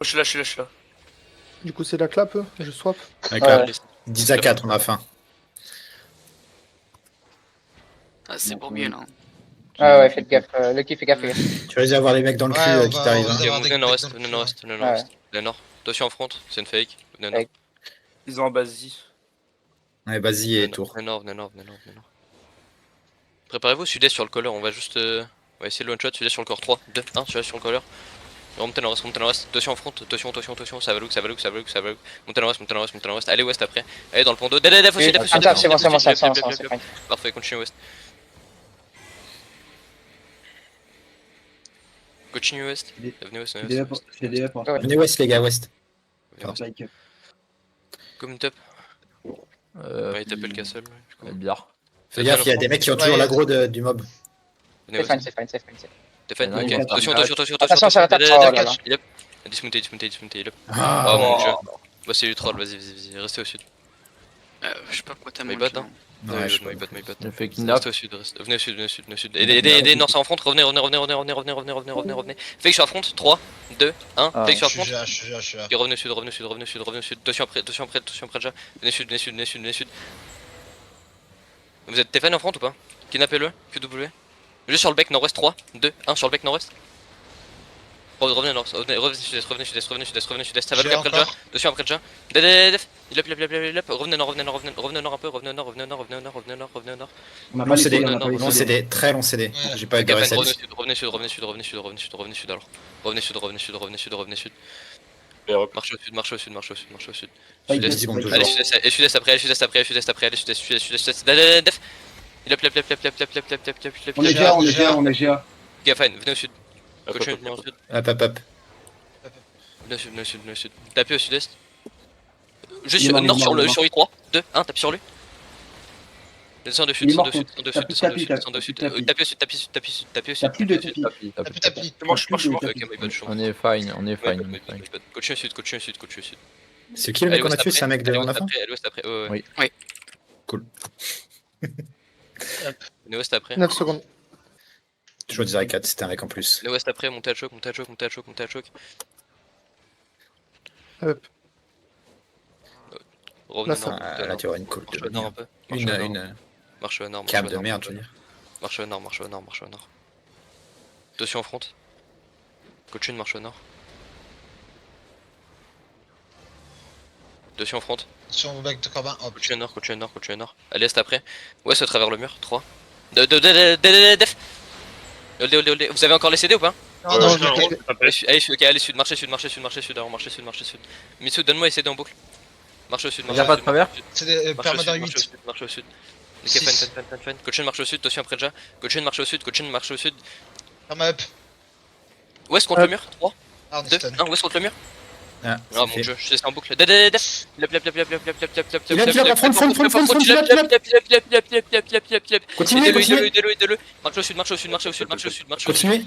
Je suis là, je suis là, je suis là. Du coup, c'est la clap, je swap. D'accord. Ouais. 10 à 4, on a faim. Ah, c'est pour bien, là. Ah ouais, faites gaffe. Lucky, fais gaffe, fais gaffe. Tu vas y avoir les mecs dans le cul Ouais, on qui va- t'arrivent. on Hein. va- Ok, des venez nord-est, mecs dans le venez cul, nord-est, venez Ouais. nord-est. Venez nord. Attention en front, c'est une fake. Venez nord. Fake. Ils ont un Basie. Ouais, vas-y et tour. Venez nord, venez nord, venez nord, venez nord. Préparez-vous, sud-est sur le collar, on va juste. On va essayer le one-shot, sud-est sur le corps 3, 2, 1, sud-est sur le collar. Remontez nord-est, remontez nord-est. Attention en front, attention, ça va look, ça va look, ça va look, ça va look. Montez nord-est, montez nord-est, montez nord-est. Allez ouest après. Allez dans le pont d'eau. Def aussi, def aussi. Attends, c'est bon, c'est bon, c'est fine. Parfait, continue ouest. Continue ouest. Venez ouest, venez ouest. Venez ouest, les gars, ouest. Comme une top. Ouais, il tape le castle. Bizarre. Fais gaffe, il y a des mecs qui ont toujours l'aggro du mob. Venez C'est ouest. fine, c'est fine. T'es fait, Non, ok. il va Attention, pas. Attention, ça va taper. Oh là là. Il up. Dismounté, il up. Ah, Oh mon dieu. Bah c'est du troll, vas-y, restez au sud. Je sais pas pourquoi t'as My mon bot, hein. ouais, je sais pas. My bot. Je fais kidnap. Restez au sud, venez au sud. Aidez Nord en front, revenez. Fake sur la front, 3, 2, 1. Fake sur la Je front. suis là. Et revenez au sud. Attention après déjà. Venez sud. Vous êtes Tefan en front ou pas? Kidnappez-le, QW. Juste sur le bec nord-ouest, 3, 2, 1 sur le bec nord-ouest. Revenez nord, revenez sud-est, ça va le après le déjà. Dessus après le déjà. Def. Il up. Revenez nord un peu, revenez au nord. Long CD, long CD, très long CD. Ouais. J'ai pas eu de reset. Revenez sud alors. Revenez sud. Marchez au sud. Vas-y, secondes toujours. Allez sud-est après. Def. Il up. On est GA. Gafine, venez au sud. Continue de venir au sud. Hop. Venez au sud. Tapez au sud-est. Juste Il est mort, nord il est sur mort, le il est mort. sur I3. 2, 1, tape sur lui. Descends de sud. Il est mort, Tapez au sud. Tapez au sud. T'as plus de tapis. Tapis. Moi, je suis mort. Ok, my bad, je suis On est fine. Continue au sud. C'est qui le mec qu'on a tué? C'est un mec de en avant? Allez ouest après. Oui. Cool. Venez ouest après. 9 secondes. Je dirais 4, c'était un mec en plus. Venez ouest après, montez à choc. Hop. Revenez Là, ça- nord. Ah, là, tu auras une cool. Marche au nord un peu. Une Marche au nord. cab de merde, je veux dire. Marche au nord. Attention en front. Continue de marche au nord. Attention en front. Sur mon back de Corbin, hop. Continue au nord. Allez, est après. Ouest à travers le mur. 3. Def. Vous avez encore les CD ou pas? Non, je l'ai pris. Allez sud, marchez sud. Mitsu, donne-moi les CD en boucle. Marche au sud. Y'a pas de travers? C'est des permanents 8. Marche au sud. Ok, Six. fan. Coaching marche au sud, attention après déjà. Coaching marche au sud. Perma up. Ouest contre le mur. 3, Ah, on 2, est stun. 1, ouest contre le mur. Ah, Ah mon dieu, je sais en boucle. Def. Il a dit, front. Continuez. Aidez-le. Marche au sud. Continuez.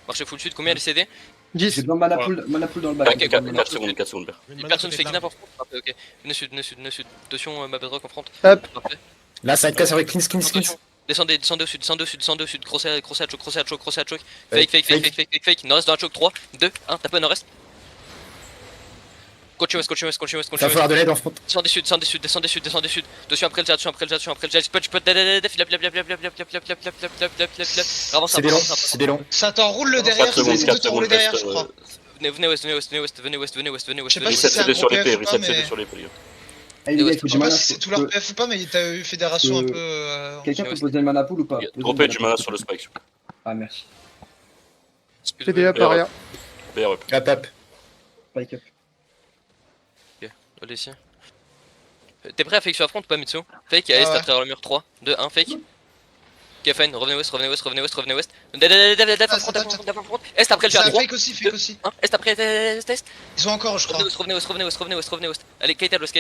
Marchez full sud. Combien les CD? 10. J'ai besoin de mana pool dans le bac. 4 secondes. Personne fait kidnap en front. Parfait, ok. Venez sud. Attention, ma bedrock en front. Hop. Parfait. Là, ça va être casse avec clean. Descendez au sud. Crossez à choke. Fake. Nord-est dans la choke. 3, 2, 1. Tapez nord-est. Continue ouest. Il va falloir de l'aide en front. Descendez sud. Dessus après le jet. Spot. Def. Avance. C'est des longs. Ça t'enroule le derrière, Quatre secondes, c'est quatre de t'enrouler secondes, derrière, je crois. Venez ouest. Je sais pas si Reset c'est un CD sur gros l'épée, PF ou pas, reset CD mais... sur l'épée, les gars. Allez les gars, il faut Je du sais pas mana. si c'est tout leur PF ou pas, mais t'as eu fédération un peu... Quelqu'un peut poser le mana pool ou pas? Dropez du mana sur le spike. Ah merci. PD up arrière. BR up. Hop. Spike up. Allez ici. T'es prêt à fake sur la front ou pas Mitsu? Fake, à est à travers le mur. 3, 2, 1, fake. Ok, fine, revenez ouest. Front. Est après le C'est jet. un 3, fake aussi. 1, est après est. Ils ont encore, je crois. Revenez ouest. Allez, Kate à l'ouest.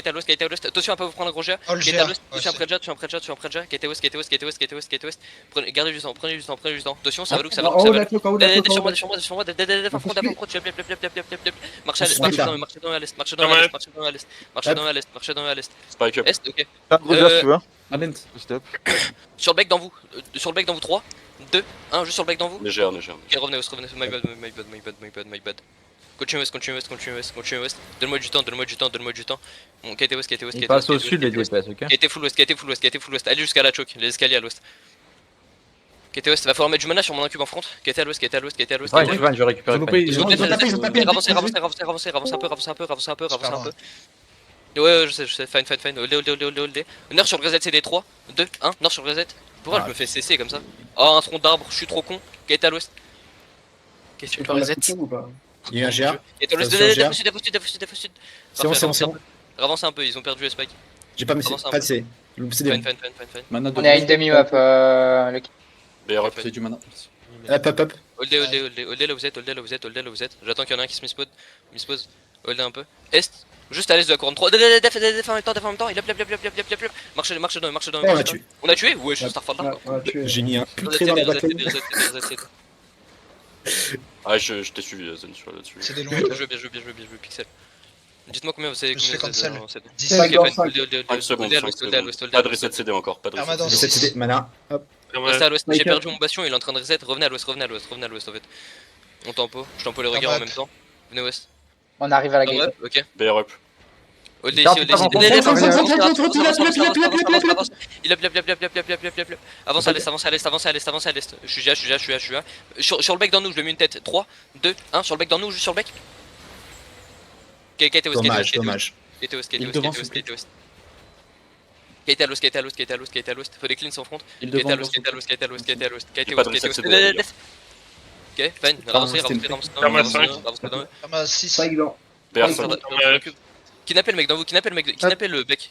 Attention à pas vous prendre un gros jet. Oh, le Kate GA. à l'ouest, attention après le jet. Kate ouest. Gardez du temps. Attention, ça va look, ça va En haut de la look. cloque, en haut de la cloque. Sur moi. Marchez dans l'est. Spike up. Est, ok. T'as un gros gars si tu veux. Sur le bec dans vous. 3, 2, 1, juste sur le back dans vous. Léger, léger. Ok, revenez West, my bad. Continue West. Donne-moi du temps. Bon, KT West. Il passe au sud les DPS, ok? KT full West. Allez jusqu'à la choke, les escaliers à l'ouest. KT West, va falloir mettre du mana sur mon incube en front. KT à l'ouest. Ouais, je vais récupérer. Ils ont tapé. Avance un peu. Ouais, je sais, fine. Hold. Nord sur le reset, c'est des 3, 2, 1, Nord sur le reset. Pourquoi je me fais cesser comme ça? Oh, un tronc d'arbre, je suis trop con. KT à l'ouest. Tu peux reset. Ou pas? Il y a un GA. KT à l'ouest, défausse sud. C'est bon. Avancez un peu, ils ont perdu les spikes. J'ai pas de C. C'est des Fine. Mana de On est à une demi-map, Lucky. BR up. C'est du mana. Hop. Hold là vous êtes. J'attends qu'il y en a un qui se mispose. Hold un peu. Est, juste à l'est de la couronne 3. Def en même temps. Il a marchez dans. On l'a tué. On a tué? Ouais, je suis Starfall là. J'ai mis un putré dans la bataille. Ah, je t'ai suivi, Zen, là-dessus. C'est des longs. Bien joué, Pixel. Dites-moi combien vous avez. Je fais cancel. 10. 5 dans 5. 5 secondes. Pas de reset CD encore. Pas de reset Permanence. CD. 17 CD, mana. Hop. Restez à l'ouest, j'ai perdu mon bastion, il est en train de reset. Revenez à l'ouest en fait. On tempo, je tempo les regards en même temps. Venez ouest. On arrive à la gate. Ok. BR up. Hold ici. Avance à l'est. Je suis là. Sur le bec dans nous, je lui ai mis une tête. 3, 2, 1, sur le bec dans nous, juste sur le bec. Dommage. KT à l'ouest. Faut des cleans en front. KT à l'ouest. Ok, fine. Avancez. Perma 6. 5 dans. BR Ça va. Kidnappez le mec dans vous, kidnappez le bec.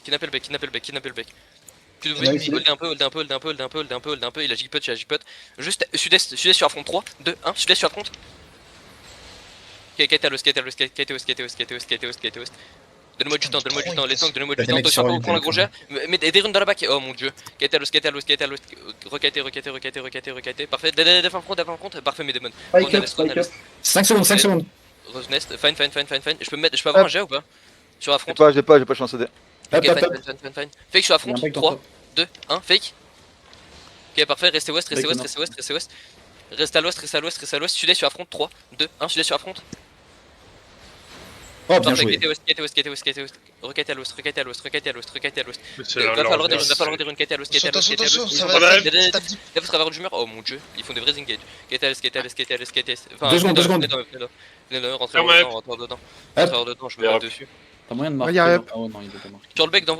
Hold un peu, il a jigpot. Juste sud-est sur affront 3, 2, 1, sud-est sur affront. Ok, KT à l'ouest. Donne-moi du temps, les tanks, donne-moi du temps. Attention, on prend la gros jet. Mets des runes dans la back. Oh mon dieu. KT à l'ouest. Recaté. Parfait. Def en front. Parfait, mes démons. 5 secondes. Revenest. Fine. Je peux avoir un jet ou pas? Sur affront. J'ai pas chance de. Ok, fine. Fake sur affront. 3, 2, 1, fake. Ok, parfait. Restez ouest. Reste à l'ouest. Sud-est sur affront. 3, 2, 1, sud-est sur affront. Oh, bien joué. KT West. Requête à l'ouest. Va falloir des runes KT à l'ouest. Attention, ça Là, va. vous travers du mur. Oh mon dieu, ils font des vrais engage. KT à l'est. 2 secondes. Venez rentrez dedans, je me mets dessus. T'as moyen de Ouais, marquer? y a rep. Ah ouais, non, il est pas marqué. Sur le bec dans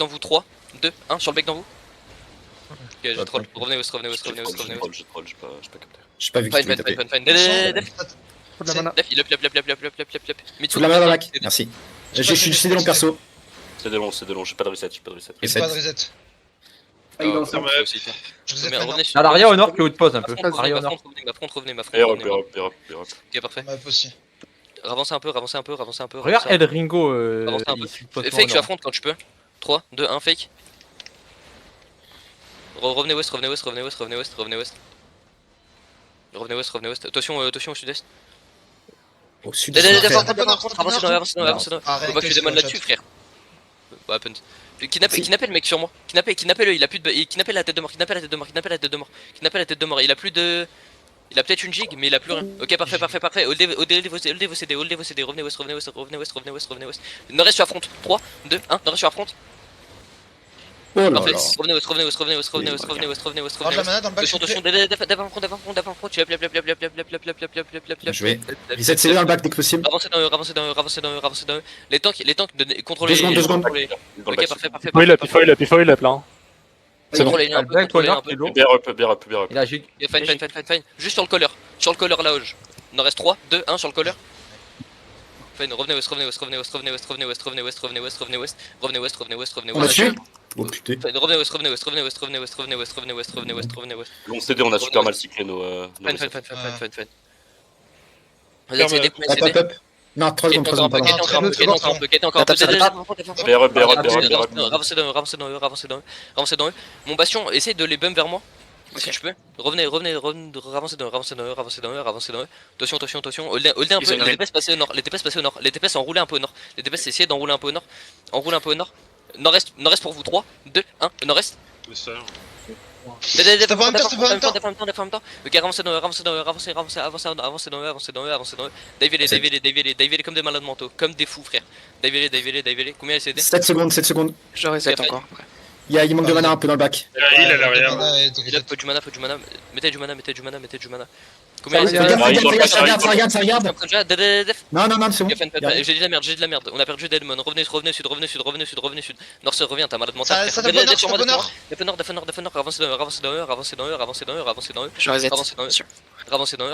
vous, 3, 2, 1, sur le bec dans vous. Ok, j'ai troll. Revenez West. J'ai pas capté. J'ai pas vu qui tapé. Fine. Faut de la mana. Def, il up. Faut de la main dans la back. Merci. Je suis CD long perso. C'est des longs, j'ai pas de reset. Pas de reset. 5 dans 5. Je reset Mais maintenant. revenez sur. À l'arrière au nord qui outpose un peu. Ma Arrière au nord. revenez. BR up. Ok, parfait. Map aussi. Avancez un peu. Regarde El Ringo. Avance un peu. il outpose Fake, tu souvent, affrontes quand tu peux. 3, 2, 1, fake. Revenez West. Attention au sud-est. Au sud. Avancez dans. Faut pas que tu démones là-dessus, frère. What happened? Kidnappez le mec sur moi. Kidnappez-le, il a plus de. Kidnappez la tête de mort. Il a peut-être une jig, mais il a plus rien. Ok, parfait. Holdez vos CD. Revenez West. Nord-est sur affront. 3, 2, 1, Nord-est sur affront. Oh là Parfait. là. Revenez West. Range la mana dans le back. Attention, d'avant front, tu vas Bien joué. 17 CD dans le back dès que possible. Avancez dans eux. Les tanks, contrôlez. 2 secondes. Ok, parfait. il foil up là. C'est bon. Contrôlez un peu. BR up. Il a jig. Fine. Juste sur le colleur là, Hoge. Il en reste 3, 2, 1 sur le colleur. Fine, revenez West. On l'a tué. Oh putain. Revenez West. Long CD, on a super mal cyclé nos Fine. resets. Hop. Non, 3 secondes. Quête encore. BR up. Avancez dans eux. Mon bastion, essaye de les bum vers moi. Si tu peux. Revenez, avancez dans eux. Attention. Holdez un peu. Les DPS passez au nord. Les DPS enroulez un peu au nord. Les DPS essayez d'enrouler un peu au nord. Nord-est pour vous. 3, 2, 1. Nord-est. Stop en même temps, stop en même temps. Def en même temps. Ok, avancez dans eux, avancez dans eux, avancez dans eux, avancez dans eux. Divez-les comme des malades mentaux, comme des fous, frère. Divez-les. Combien elle CD? 7 secondes, 7 secondes. Je reset encore. Il manque de mana un peu dans le back. Il a l'arrière. Faut du mana. Mettez du mana. Combien Ça regarde. Non, c'est bon. J'ai de la merde. On a perdu Deadmon. Revenez sud. Nord se revient, t'as malade mental. Ça tape au nord. Def nord. Avancez dans eux. Je reset. Avancez dans eux.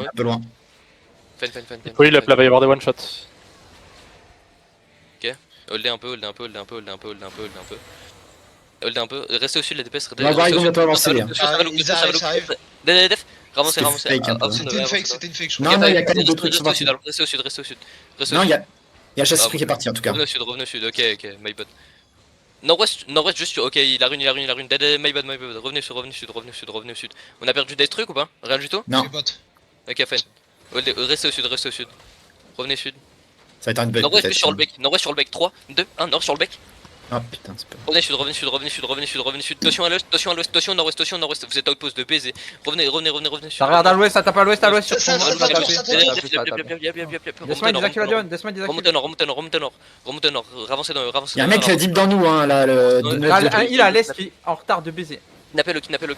Un peu loin. Fan. Pifoil up, là va y avoir des one shot. Holdez un peu. Restez au sud, les DPS. On va voir, ils vont bientôt avancer. Ils arrivent. Def. Avancez. C'était une fake, je crois. Non, il y a quand même deux trucs qui sont partis. Restez au sud. Non, il y a le chasseur qui est parti en tout cas. Revenez au sud, ok, my bad. Nord-ouest, juste, ok, il a rune, my bad, revenez au sud. On a perdu des trucs ou pas? Rien du tout? Non. Ok, fine. Restez au sud. Revenez sud. Ça va être une bug. Nord-ouest sur le bec, 3, 2, 1, nord sur le bec. Ah putain, c'est pas. Revenez sud. Tension à l'ouest, tension nord-ouest. Vous êtes outpost de baiser. Revenez sud. Ça regarde à l'ouest, ça tape à l'ouest. Ça tape. Descend, désactive Dion, descend, désactive. Remontez nord. Avancez dans eux. Il y a un mec deep dans nous, hein, là. Il est à l'est qui est en retard de baiser. Kidnappez-le.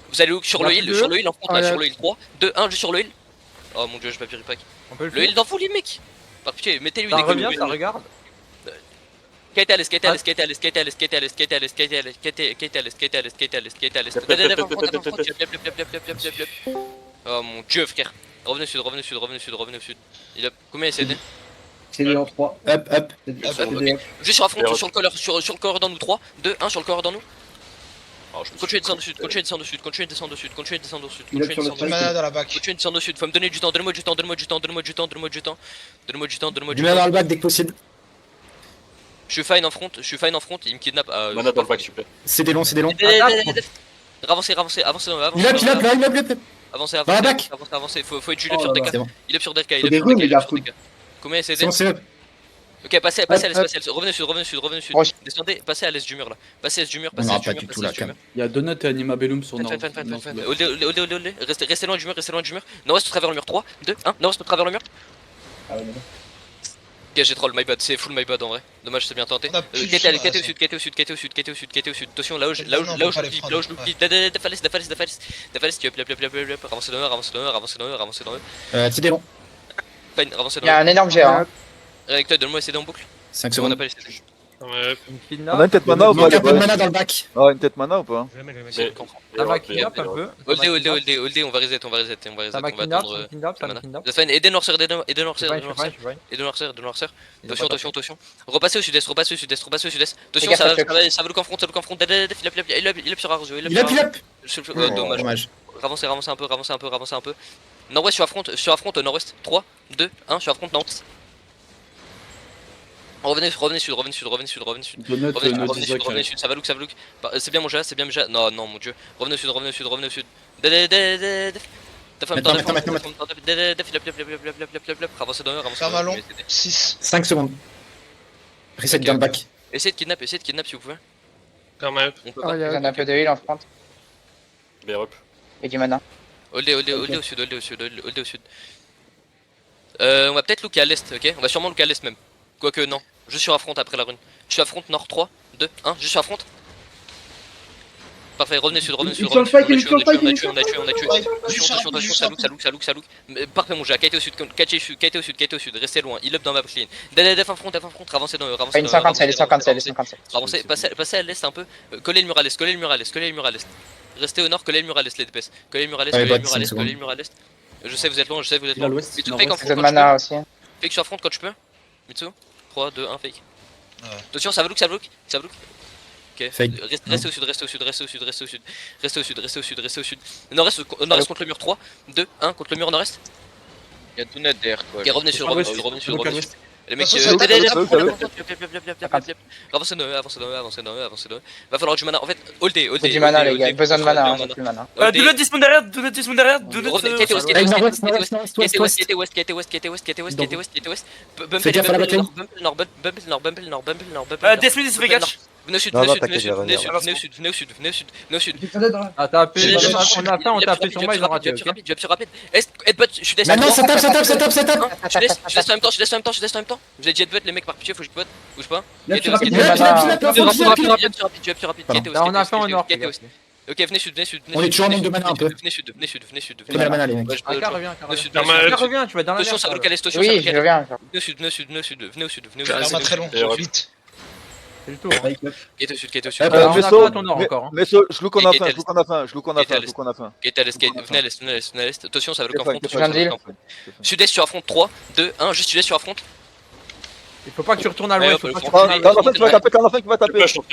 Vous allez où? Sur le heal en front là, sur le heal 3, 2, 1, juste sur le heal. Oh mon dieu, je papyrie pack. Le heal dans vous les mecs. Par pitié, mettez-lui des revient, ça regarde. Skate à l'est. Oh mon dieu frère. Revenez au sud. Il a combien il CD? C'est en 3. Up. Juste sur la front, sur le corps dans nous 3, 2, 1 sur le corps dans nous. Continuez de descendre au sud. Mana dans la back. Continuez de descendre au sud. Faut me donner du temps. Donne-moi du temps. Du mana dans le back dès que possible. Je suis fine en front. Il me kidnappe. Mana dans le back, s'il vous plaît. C'est des longs. Avancez dans eux. Il up. Avancez. Dans la back. Avancez. Faut être Julep sur DK. C'est bon. Il est sur DK. Faut des runes, les gars, Combien il C'est CD? bon, c'est up. Ok, passez à l'est. Revenez au sud. Descendez, passez à l'est du mur là. On n'aura pas du tout là, quand même. Il y a Donut et Animabellum sur Nord. Oldé. Restez loin du mur. Nord-ouest travers le mur. 3, 2, 1. Nord-ouest travers le mur. Ok, j'ai troll, my bad, c'est full my bad en vrai. Dommage, c'est bien tenté. Quête au sud. Attention, là où je loupe. Dafalès, tu up. Avancez dans eux. C'est des longs. Fine, avancez Il dans y a eux. un énorme géant. Réacteur, donne-moi CD en boucle. 5 On a secondes. pas les CD. On a une tête mana ou Manque un peu de mana dans le back. Ah, une tête mana ou pas? Ça va clean up un peu. Oldé, on va reset. Ça m'a clean up. Fine, aidez Noirceur. Attention. Repassez au sud-est. Attention, ça va le confronte. Il est sur Arzo. Il up. Dommage. Avancez un peu. Nord-ouest sur affronte nord-ouest. 3, 2, 1 sur affronte Nantes. Revenez sud. Donut, Sud, ça va look. C'est bien mon jet. Non, mon dieu. Revenez au sud. Avancez dans eux, Ferme à long. 6. 5 secondes. Reset dans le back. Essayez de kidnap si vous pouvez. Ferme à On peut Ah, pas. il y a- Il y en a un peu de heal en front. BR up. Et du mana. Oldé au sud. On va peut-être look à l'est, ok? On va sûrement look à l'est même. Quoique non. Je suis sur affronte après la rune. Je suis affronte nord 3, 2, 1. Je suis affronte. Parfait, revenez sud. On a tué. Attention, ça look. Parfait mon jet, kite au sud, restez loin, il up dans ma ligne. Def en front, avancez dans eux, Une 57. Avancez, passez à l'est un peu, collez le mur à l'est. Restez au nord, collez le mur à l'est les DPS. Collez le mur à l'est. Je sais vous êtes loin, À l'ouest, Mitsu, nord-ouest. fake en J'ai front de quand tu mana aussi. peux. Fake sur front quand tu peux. Mitsu, 3, 2, 1, fake. Ouais. Attention, ça va look. Ok, Fake. restez au sud. Nord-est contre le mur 3, 2, 1 contre le mur nord-est. Il y a tout net derrière quoi. Ok, revenez sur. Les mecs, Attention, avancez dans eux. Va falloir du mana. En fait, holdé. J'ai du mana, les gars. Besoin de mana, j'ai plus de mana. Donut dispon derrière. Desmond is free catch. Venez au sud, Non, venez non, au sud, venez au t'inquiète, sud, venez au il va sud, venez au sud, venez au sud, venez au sud, venez au sud. Ah, t'as appelé, Je- on a fait, on tapé sur moi, ils ont raté. Je vais plus rapide. Headbutt, je suis Mais non, ça tape. Je laisse en même temps, je laisse en même temps. Vous avez jet butt, les mecs, par pitié, faut que je butt. Bouge pas. Là, Gaetez tu West, rapide, Gaetez West. Rapide. Plus rapide. Pardon. Gaetez West, Là, on a fait en Gaetez or. West. Ok, venez sud. On est toujours en manque de mana un peu. Venez sud. Fais la mana, les mecs. Ouais, je Ah, peux- car revient, Venez au sud, Car venez au sud. ma- revient, tu vas dans la Attention, merde. ça va le caler, attention, Oui, ça va le je caler. reviens. Venez au sud. Karma très long, vite. C'est le tour. Spike up. Gaetez au sud. Eh, Alors, on a vaisseau, quoi ton or encore, hein. Mais je look qu'on a Et faim, Gaëtel. je look qu'on a faim, je look qu'on a faim, je look qu'on a faim. Gaetez à l'est, venez à l'est. Attention, ça va le camp front. Gaëtel, Attention, ça va le Gaëtel. camp front. Sud-est sur affront, 3, 2, 1, juste sud-est sur affront. Il faut pas que tu retournes à Ouais, l'ouest. hop, faut pas que tu le front. retournes à Quand l'ouest. la fin tu vas taper, quand la fin tu vas taper. Pêche. Ok,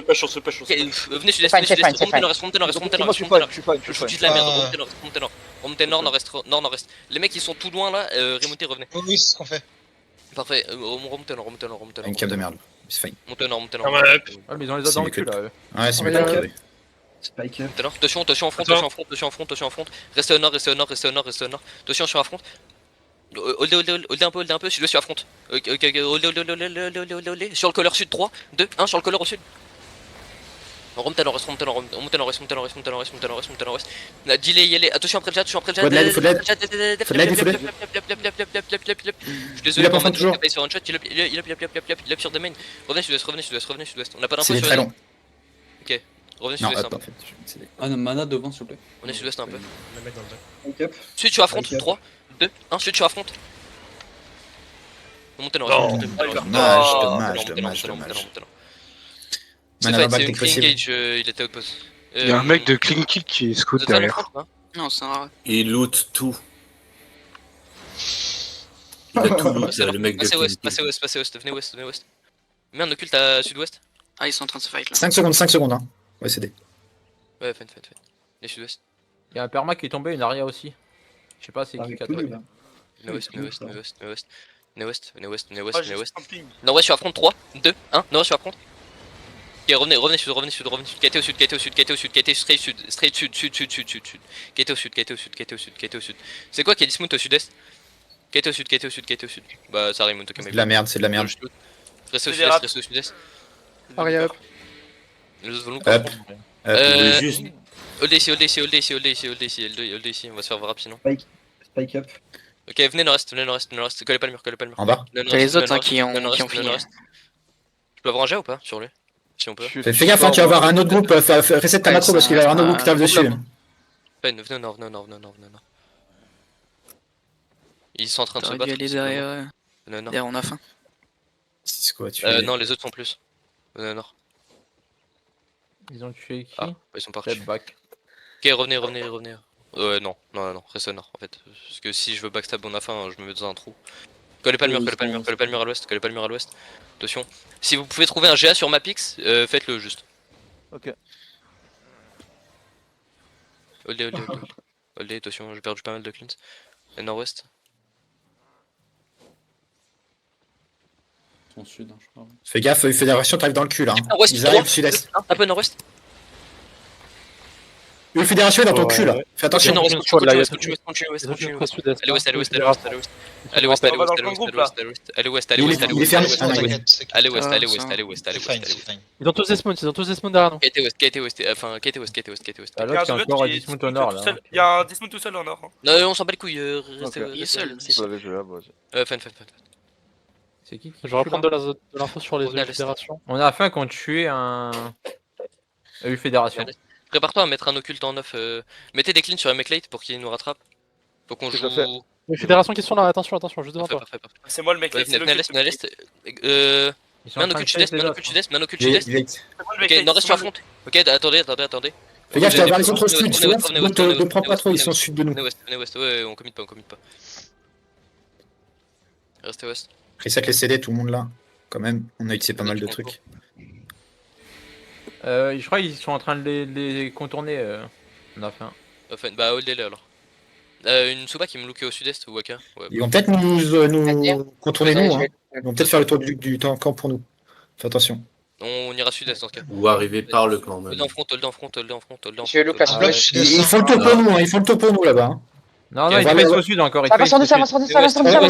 venez sud-est, Fine, venez sud-est, fine, fine. remontez nord-est, remontez Moi je suis fine, je suis fine, je Je suis vous fine. dis de la merde, remontez nord-nord-est. Les mecs ils sont tout loin là, remontez, revenez. Oui, c'est ce qu'on fait. Parfait, remontez nord. Une cap de merde. C'est fine. Montez nord. Karma up. Ah, mais ils ont les autres dans le cul là. eux. Ouais, c'est Ouais, mieux. ouais. Spike up. Montez nord. Attention en front. Restez au nord. Attention sur affront. Hold un peu, je le suis affront. Ok, hold. Sur le collar sud, 3, 2, 1, sur le collar au sud. Remontez nord-est. Delay, y aller. Attention après le chat. Faut de l'aide. Faut de l'aide. Je suis désolé, Il a pas Roman, fait toujours. il a sur un shot, il up sur des mains. Revenez sud-ouest. On n'a pas d'infos C'est sur très les- long. Ok, revenez Non, sud-ouest un hop, peu. en fait. c'est- Ah non, mana devant, s'il vous plaît. On est sud-ouest un peu. Spike up. Suite sur affront, Ok. 3, 2, 1, suite sur affront. Montez nord. Non. Dommage. C'est Mana fait, back c'est dès une que clean possible. gauge, il était outpost. Il y a un mec de Clean Kill qui scout derrière. Non, c'est un. Il loot tout. Il a tout loot, le mec de Passez Clean ouest, venez ouest. Merde, occulte à sud-ouest. Ah, ils sont en train de se fight là. 5 secondes, hein. Ouais, c'est des. Ouais, fine. Les sud-ouest. Il y a un perma qui est tombé, une aria aussi. Je sais pas c'est qui Avec qui a tout, tombé. là. Venez ouest. Nord-ouest sur affront, 3, 2, 1, nord-ouest sur affront. Ok, revenez sud. Gaetez au sud. Straight sud. Gaetez au sud. C'est quoi qui est dismount au sud-est? Gaetez au sud. Bah, ça remonte, ok, C'est de la merde. Restez au sud-est. Aria up. Les autres volons Hop. Juste. Hold ici, on va se faire voir rapide sinon. Spike up. Ok, venez nord-est. Collez pas le mur. En bas. T'as les autres qui ont fini. Je peux avoir un jet ou pas sur lui? Si on peut. Fais gaffe, hein, tu vas avoir un autre groupe. Reset ta macro parce qu'il va y avoir un autre groupe qui tape dessus. Venez au nord. Ils sont en train de se T'aurais battre. dû aller derrière. Venez au nord. Derrière, on a faim. C'est quoi, tu fais Non, les autres sont plus. Venez au nord. Ils ont tué qui? Ah, ils sont partis. Step back. Ok, revenez. Non, restez au nord en fait. Parce que si je veux backstab, on a faim, je me mets dans un trou. Collez pas le mur à l'ouest. Attention. Si vous pouvez trouver un GA sur Mapix, faites-le juste. Ok. Hold, attention, j'ai perdu pas mal de cleans. Et nord-ouest. Son sud, hein, je crois. Fais gaffe, Fédération t'arrive dans le cul là. hein. Nord-ouest, Ils arrivent droit. sud-est. Un peu nord-ouest. Fédération est dans ton cul là. Fais attention. Continue ouest. Allez ouest. Ils ont tous des spawns derrière nous. Gatez ouest. T'as l'autre qui est encore à dismount au nord là. Il y a un dismount tout seul au nord. hein. Non, on s'en bat les couilles. Restez. Il est seul. Fin. C'est qui? Je vais reprendre de l'info sur les On a fédérations. On a faim qu'on tué un. EU Fédération. Prépare-toi à mettre un occulte en off. Mettez des cleans sur McLate pour qu'il nous rattrape. Faut qu'on joue. Les fédérations qui sont là, attention, juste devant toi. Parfait. C'est moi le mec. Venez à l'est. Ils sont Mets en un train de occulte chase sud-est, les mets un autres. occulte sud-est, mets un occulte sud-est. Ok, nord-est sur affront. Ok, attendez. Fais gaffe, tu vas voir les autres au sud. Ne prends pas trop, ils sont au sud de nous. Venez ouest, ouais, on commit pas. Restez ouest. Reset les CD, tout le monde là. Quand même, on a utilisé pas mal de trucs. Je crois qu'ils sont en train de les contourner. On a faim. Bah, holdez-les alors. Une Suba qui me lookait au sud-est ou Waka. Ouais. Ils vont peut-être nous contourner nous. Hein. Ils vont peut-être faire le tour du camp pour nous. Fais attention. On ira sud-est dans ce cas. Ou arriver par le camp même. Hold en front. Je vais look la ouais. splash. Ils font le tour pour nous, hein. Ils font le tour pour nous là-bas. hein. Non, Et ils voilà, pèsent ouais. au sud encore. Ça avance en douce, avance en douce.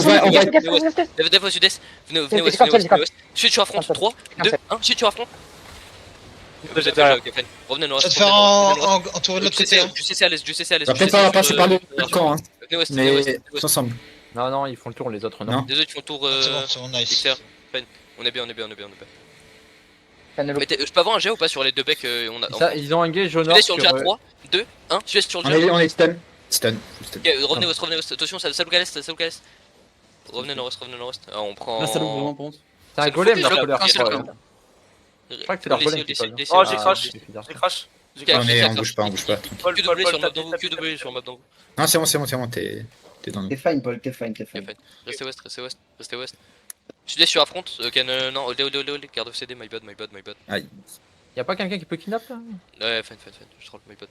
Dev au sud-est. Venez C'est ouest. parti. Sud sur affront. 3, 2, 1. Sud sur affront. Vous êtes déjà, ok, fine. Revenez nord-est. Ça te faire entourer de l'autre côté. Du CC à l'est, du CC à l'est. On va peut-être pas passer par le camp, hein. Venez ouest, venez ouest, Mais venez ouest. tous ensemble. Non, non, ils font le tour, les autres, non. Non. Les autres ils font tour C'est bon, nice. XR. Fine. On est bien, on est bien, on est bien, on est bien. Canelo. Je peux avoir un jet ou pas sur les deux becs on a. Ça, ils ont un gage au nord. Suivez sur le jet à 3, 2, 1, suivez sur le jet. On est stun. Stun. Ok, revenez ouest, revenez ouest. Attention, ça look à l'est, ça look à l'est. Revenez nord-est, revenez nord-est. Ah, on prend. Là, ça l'ouvre vraiment, par contre. C'est un C'est golem, le leur focus, couleur. c'est le Je focus. crois que c'est leur golem qui parle. Oh, j'ai crash. J'ai crash. On bouge pas, on bouge pas. QW sur map dans vous, QW sur map dans vous. Non, c'est bon, t'es dans nous. T'es fine, Paul, t'es fine. Restez ouest, restez ouest, restez ouest. Je suis sur affront, non, olé, garde of CD, my bad. Aïe. Y'a pas quelqu'un qui peut kidnap là? Ouais, fine, je troll, my bad.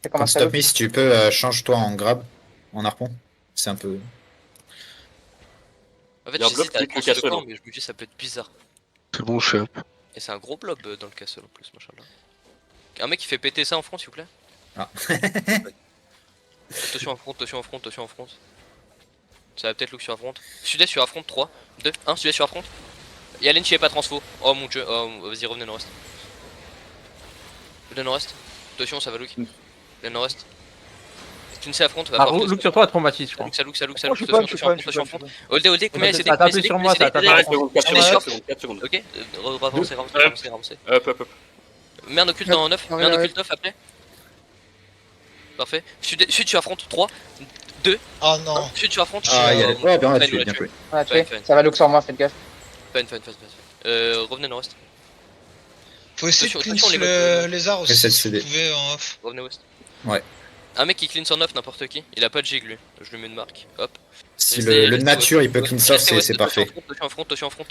C'est Quand comment ça stop me, si tu peux, change-toi en grab, en harpon. C'est un peu. En fait, Il y a un bloc j'hésite à qui peut prendre ce castle. camp, mais je me dis ça peut être bizarre. C'est bon, je suis up. Et c'est un gros blob dans le castle en plus, machallah. Un mec qui fait péter ça en front, s'il vous plaît. Ah. Attention en front. Ça va peut-être look sur affront. Sud-est sur affront, 3, 2, 1, sud-est sur affront. Y'a Lenchi et pas transfo. Oh mon dieu, vas-y, revenez nord-est. Revenez nord-est. Attention, ça va look. Revenez nord-est. Tu ne sais affront, va Ah, pas. look sur toi, traumatise, je crois. Ça look. Je suis pas, je suis pas. Oldé, combien Ça a tapé sur moi, ça a tapé sur moi. 4 secondes. Ok, avancez. Hop. Merde occulte dans 9, merde occulte 9 après. Parfait. Sud tu affrontes 3, 2, Oh non. sud tu affrontes. Ah, il y a les. Ouais, bien, on a Fine, tué, bien joué. On a tué. Fine. Ça va look sur moi, faites gaffe. Fine. Revenez nord-est. Faut essayer de Attention, cleanse les le lézard aussi. Et c'est le Si CD. vous pouvez en off. Revenez ouest. Ouais. Un mec qui clean sur 9 n'importe qui. Il a pas de jig lui. Je lui mets une marque. Hop. Si le nature il peut clean ça, c'est parfait. Attention en front,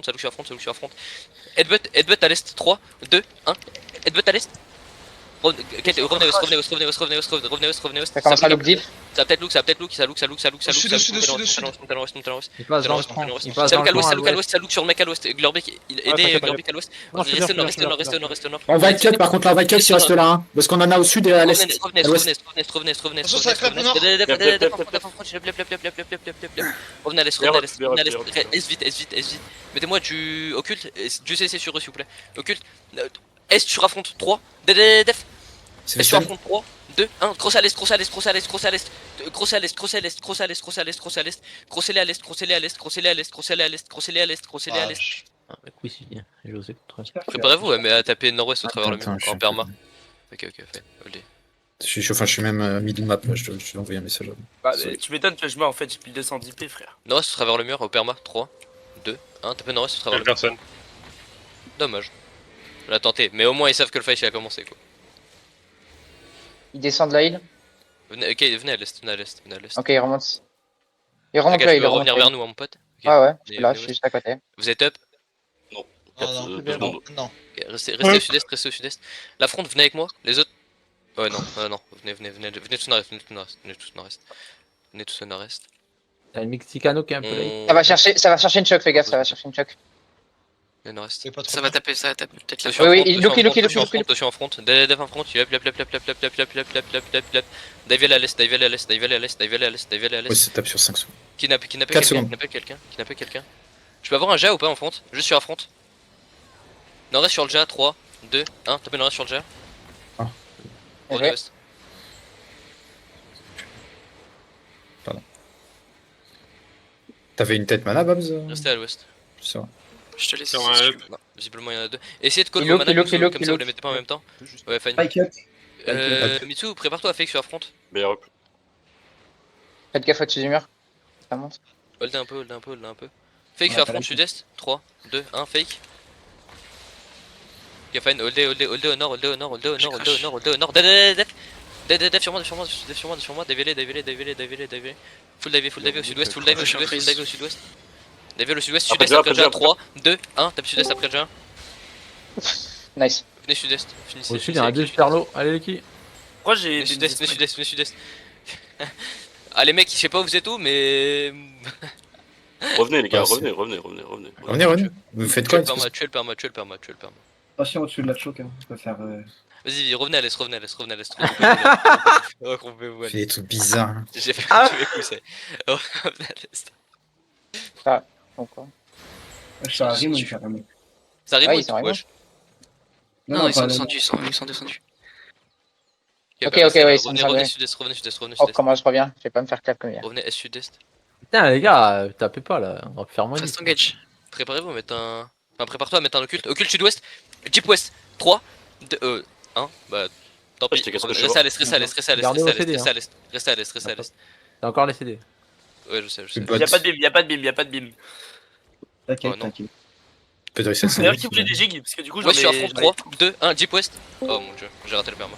ça look sur affront. Headbutt à l'est. 3, 2, 1. Headbutt à l'est. Revenez ouest. Ça commence à look deep. Ça va peut-être look, ça look. Dessus. Il passe dans le camp. Il passe dans le camp. Ça look sur le mec à l'ouest. Glorbeck, aidez Glorbeck à l'ouest. Non, c'est bien, Restez au nord. On va cut, par contre, là, on va cut s'il reste là, hein. Parce qu'on en a au sud et à l'est. Revenez. Attention, ça claque le nord. Revenez à l'est. Est vite. Mettez-moi du occulte, du CC sur eux s'il vous plaît. Occulte. Est sur affront 3. Def. C'est Est sur le affront 3. 2, 1, grosse à l'est. Grossez à l'est. Ah, oui, si, j'ai osé contre. Préparez-vous mais à taper nord-ouest au travers le Attends, mur, je suis en perma. Ok, fait. Allez. Je suis même middle map, là, je vais envoyer un message. Bah, tu m'étonnes que je meurs en fait, j'ai plus de 210 p frère. Nord-ouest au travers le mur, au perma. 3, 2, 1, tapez nord-ouest au travers le mur. Personne. Dommage. On l'a tenté, mais au moins ils savent que le fight il a commencé quoi. Ils descendent la hill. Venez à l'est. Ok, ils remontent. Ils remontent là, Tu ils peux remontent. revenir vers nous, hein, mon pote. Ok. Ouais, je suis là, Venez je suis ouest. juste à côté. Vous êtes up. Oh non. Non. Ok, restez au sud-est. La fronte, venez avec moi. Les autres. Ouais, non. Venez tous au nord-est. T'as le Mexicano qui est un peu late. Ça va chercher une choc, fais gaffe, ça va chercher une choc. Le nord-est. C'est pas trop Ça va taper peut-être la Attention Oui, en front, look, attention en front. Dev en front, il lap. Dive à l'est. Ouais, ça tape sur 5 secondes. Kidnapper 4 secondes. quelqu'un. Je peux avoir un jet ou pas en front? Juste sur affront. Nord-est sur le jet, 3, 2, 1, tapez nord-est sur le jet. Ah. Revenez ouest. T'avais une tête mana, Babs? Restez à l'ouest. Ça va. Je te laisse. Sur un up. Non, visiblement il y en a deux. Essayez de call Il vos look, mana il look, Mitsu, il look, comme il ça vous look. les mettez pas en même temps. Ouais, fine. Spike up. Mitsu, prépare-toi à fake sur affront. Meilleur up. Faites gaffe au-dessus du mur. Ça monte. Hold un peu. Fake Ouais, sur affront pas sud-est. 3, 2, 1, fake. Ok, fine, hold au nord. Def sur moi, déviez. Full dive au sud-ouest, Dive au sud-ouest, Après sud-est après déjà, déjà, 3, 2, 1, tape sud-est après déjà. Nice. Venez sud-est, finissez. Au sud, il y en a deux super low. Allez, les qui? Pourquoi j'ai. Venez sud-est. Ah les mecs, je sais pas où vous êtes où, mais... Revenez les gars, Ah, c'est- revenez. Vous faites quoi? Tuez le perma. Attention au-dessus de la choc, hein. On peut faire. Vas-y, revenez à l'est. Regroupez-vous, Fait des trucs bizarres. hein. j'ai fait tous mes coups, c'est... Revenez à l'est. Donc, quoi. Je suis à Rimon carrément. Ça Ouais, rime, ils sont wesh. Non, ils sont pas- descendus, ils sont descendus. Ok, ouais, ils sont Revenez descendus. sud-est, revenez sud-est, revenez Oh, sud-est. comment je reviens? Je vais pas me faire clap comme hier. Revenez est-sud-est. Putain, les gars, tapez pas là, on va faire moins Fast 10. engage. Préparez-vous à mettre un. Enfin, prépare-toi à mettre un occulte. Occulte sud-ouest. Jeep ouest. 3, 2, 1. Bah, tant pis. je t'ai cassé le Restez à l'est, restez à l'est, restez à l'est, Gardez restez à vos CD, l'est, restez à l'est, restez à l'est, restez à l'est. T'as encore les CD. Ouais, je sais, je sais. Bot. Y'a pas de bim, y'a pas de bim, y'a pas de bim. T'inquiète, Oh, non. t'inquiète. Peut-être réussir à D'ailleurs, qui voulait des gigs parce que du coup, j'en Ouais, je suis à ai. front 3, 2, 1, Jeep ouest. Oh mon dieu, j'ai raté le perma.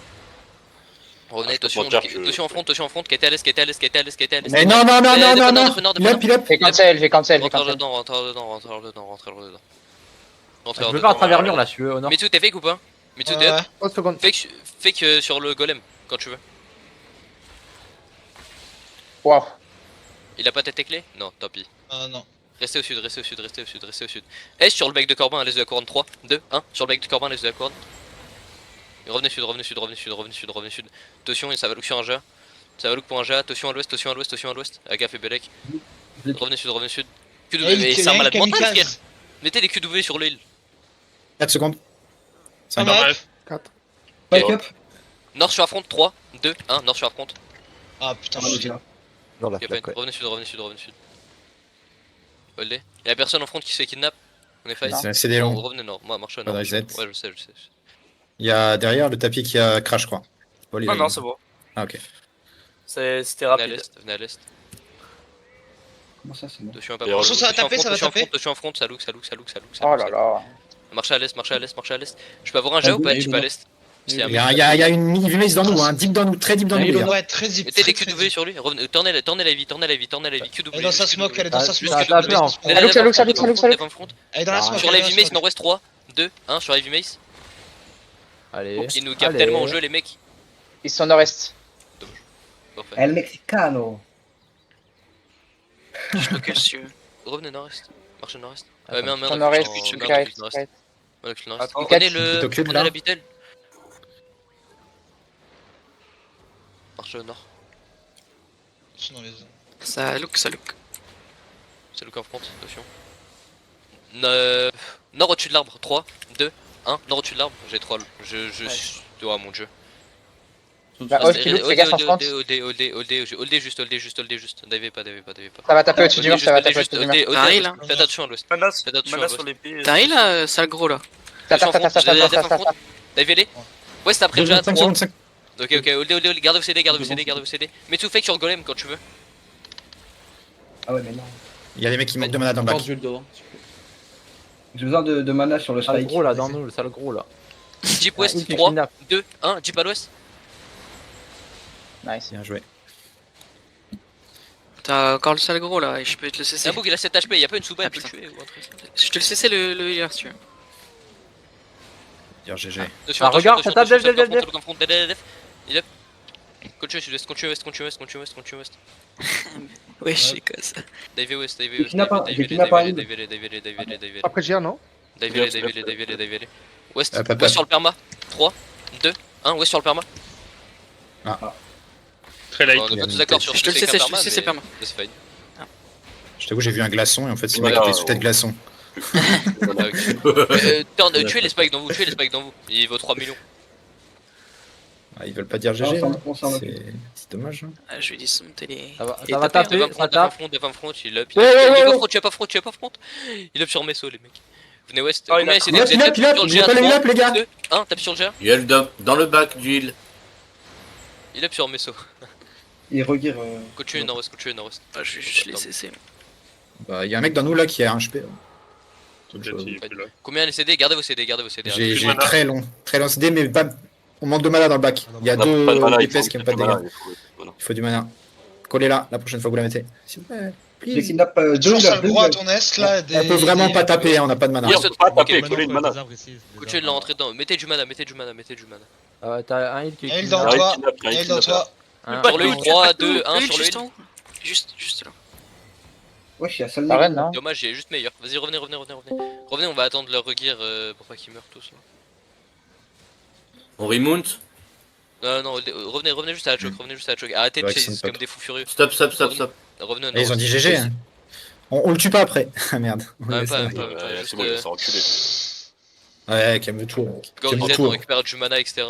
Revenez, je peux attention, te mentir que- attention en front, qui était à l'est, qui était à l'est, qui était à l'est, qui était à l'est. Mais non, non, non, non, non, non. Preneur, Il up. J'ai cancel, j'ai cancel, j'ai Rentre cancel. dedans, rentre dedans, rentre dedans, rentre dedans. Rentre Je peux dedans. pas à travers mur là, si tu veux, au nord. Mitsu, t'es fake ou pas? Mitsu, t'es up? 30 secondes. Fake sur le golem, quand tu veux. Waouh. Il a pas tête clé? Non, tant pis. Ah non. Restez au sud, restez au sud, restez au sud, restez au sud. Est sur le bec de Corbin à l'est de la couronne. 3, 2, 1. Sur le bec de Corbin à l'est de la couronne. Et revenez sud, revenez sud, revenez sud, revenez sud, revenez sud. Attention, ça va look sur un jet. Ça va look pour un jet. Attention à l'ouest, attention à l'ouest, attention à l'ouest. Agaf et Belek. Revenez sud, revenez sud. QW, mais c'est un malade mental, frère. Mettez les QW sur l'île. 4 secondes. Ah, 5 bah, Wake up. Nord sur affront. 3, 2, 1. Nord sur affront. ah putain, Ah, déjà. Dans la Ok, flaque, ouais. revenez sud, revenez sud, revenez sud. Holdé. Y'a personne en front qui se fait kidnap. On est fight. C'est des longs. Revenez nord, moi marche au Pas nord. de reset. Ouais, je sais, je sais. Il y a derrière le tapis qui a crash, je crois. Paul, il Non, a non, eu. c'est bon. Ah, ok. C'était Venez à rapide. l'est, venez à l'est. Comment ça, c'est bon? Attention, pas Et proche. attention, ça va taper, ça va taper. Attention en front, ça look, ça look, ça look, ça look. Oh là là. Marchez à l'est, marchez à l'est, marchez à l'est. Je peux avoir un jet ou pas? Je peux à l'est. Il y a une mini-vmace dans nous, hein. Deep dans nous, très deep dans nous, les gars. Ouais, très deep. Mettez des très, QW très sur lui, revenez, tournez la vie, tournez la vie, tournez la vie, QW. Elle est dans sa smoke, elle est dans sa smoke. Ça a tapé en front. Ça look, ça look, ça look, ça look, ça look. Elle est dans la smoke. Sur elle est la dans heavy la mace, smoke. nord-ouest 3, 2, 1 sur la heavy mace. Allez. Ils nous capent Allez. tellement au jeu, les mecs. Ils sont nord-est. Parfait. El Mexicano. Je te casse si tu veux. Revenez nord-est, marchez nord-est. Attends. Merde, Ils sont nord-est. nord-est. Direct, Nord-est. direct. Nord-est. Attends, Vous prenez Vite le. au cube, Prenez là. la Bitel. Marchez au nord. Ils sont dans les zones. Ça look, ça look. C'est le camp front, attention. Nord au-dessus de l'arbre, 3, 2, 1, nord au-dessus de l'arbre, j'ai 3. Je suis. Oh mon dieu. Bah, oh, qui look, fais gaffe en front. Holdé juste. Divez pas. Ça va taper au-dessus du mur, ça va taper au-dessus du mur. Pareil, là. Faites attention à l'ouest. Mana, Faites attention à mana sur l'ouest. l'épée. T'as là, sale gros là. Ça tape, ça tape. Divez-les. West après déjà, 5 3. secondes, 5. Ok, holdé, garde vos CD. Mets tout fake sur le golem quand tu veux. Ah ouais, mais non. Il y a des mecs qui manquent de mana dans le bac. J'ai besoin de mana sur le Sale spike. gros là, dans nous, le sale gros là. Jeep Ah, West, il fait 3, kidnap. 2, 1, Jeep à l'ouest. Nice. Bien joué. T'as encore le sale gros là, et je peux te le C'est cesser. un bug, il a 7 HP, y'a pas une souba, Ah, il peut le putain. tuer ou un truc. Je te le cesser le healer si tu veux. Dire GG. Attention, Ah, regarde, ça tape, def. Il up. Continue sud-ouest, continue ouest. Ouais, je sais quoi ça. Dive west, J'ai kidnappé un heal. Après GR, non? Divez-les. West, Hop, hop, west hop. sur le perma. 3, 2, 1, west sur le perma. Très light. On est pas tous d'accord sur Je te le ce que sais, c'est je te le sais, c'est perma. C'est fine. Je t'avoue, j'ai vu un glaçon et en fait, c'est Voilà, moi qui étais sous tête glaçon. Tuez les spikes dans vous, Il vaut 3 millions. Ah, ils veulent pas dire GG. Non, hein. on s'en occupe. C'est dommage. Hein. Ah, je vais desmonter les. Ça va, Et ça va taper, taper, ça tape. Devant front, il up. Ouais, Tu vas pas front. Il up sur Messo, les mecs. Venez west. Oh, il Combien a- essayez Il up, de il up, il up. sur le Je vois pas les up, les gars. 2, 1, tape sur le GR. Il y a le dump dans le bac d'huile. Il up sur Messo. Et regear. Continue nord-ouest. Ah, je vais juste les cesser. Bah, il y a un mec dans nous là qui a un HP. Combien les CD? Gardez vos CD. J'ai très long CD, mais pas. On manque de mana dans le bac. Il y a deux DPS qui n'ont pas de dégâts. Il faut du mana. Collez là, la prochaine fois que vous la mettez. S'il vous plaît. J'ai Please. kidnappe deux Toujours healers, sur le gros à ton est là. On peut vraiment pas taper, hein, on n'a pas de mana. Il faut pas taper, coller le mana. Continue de l'entrer dedans. Mettez du mana. T'as un heal qui Un heal est dans toi. Un heal dans toi. Sur le 3, 2, 1 sur le juste heal. en haut. Juste là. Ouais, je suis à seul Ça run, non? Dommage, il est juste meilleur. Vas-y, revenez. Revenez, on va attendre leur regear pour pas qu'ils meurent tous. Là. On remount. Non, revenez juste à la choke. Arrêtez de Ouais, chase ils sont comme pas- des fous furieux. Stop. Revenez au Et ils ont nord. dit GG. Hein. On le tue pas après. Ah merde. On Ouais, laisse pas- ça. pas- C'est juste, bon, il va s'en reculer. Ouais, calme-toi. Go Calme-toi. reset, on récupère du mana, etc.